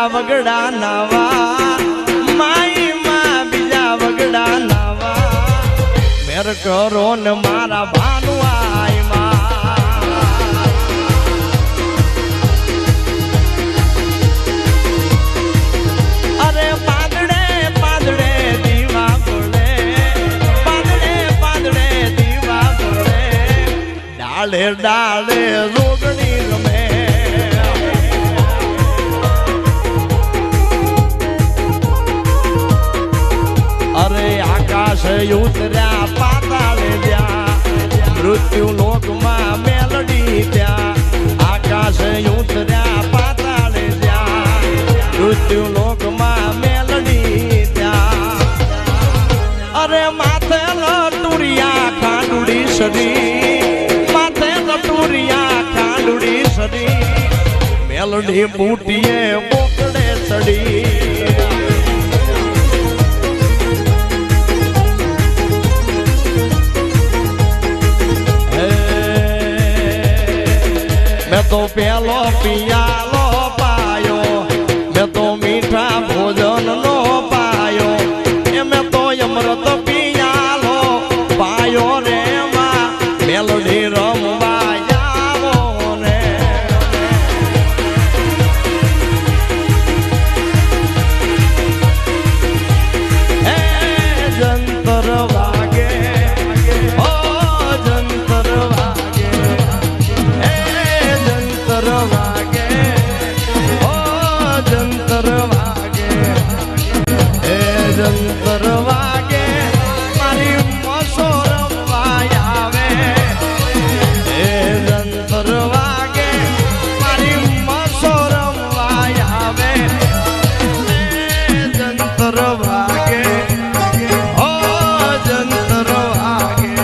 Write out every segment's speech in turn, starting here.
બીજા વગડા નાવા માઈ માં બીજા વગડા નાવા મેર કરો ને મારા ભાનુઆઈ માં અરે પાંદડે પાંદડે દીવા બોલે પાંદડે પાંદડે દીવા બોલે ડાળે ડાળે રોગણી રમે અરે આકાશ ઉતર્યા પાતાળે ત્યાં મૃત્યુ લોકમાં મેલડી ત્યાં આકાશ ઉતર્યા પાતાળે ત્યાં મૃત્યુ લોકમાં મેલડી ત્યાં અરે માથે લટુરિયા ખાંડુડી સડી માથે લટુરિયા ખાંડુડી સડી મેલડી બૂટીએ બોકડે ચડી मैं तो पेलो पियालो पायो मैं तो मीठा भोजन नो पायो ए मैं तो अमृत पियालो पायो रे मां मेलोडी रमवा जावो रे ए जंतर वागे ओ जंतर वागे जंतर वागे ओ जंतर वागे ए जंतर वागे मारी मसोर वायावे ए जंतर वागे मारी मसोर वायावे ए जंतर वागे ओ जंतर वागे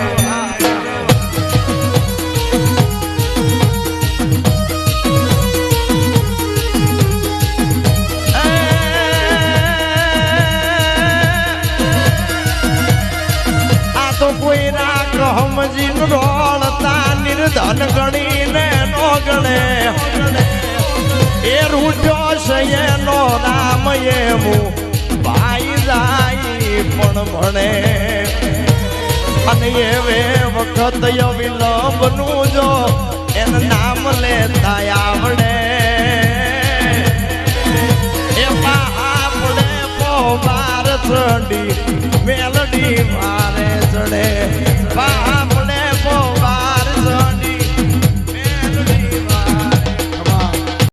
સમજી ડોળતા નિર્ધન ગણીને નો ગણે એ રૂજો છે એનો નામ એવું ભાઈ જાય પણ ભણે અને એવે વખત વિલંબનું જો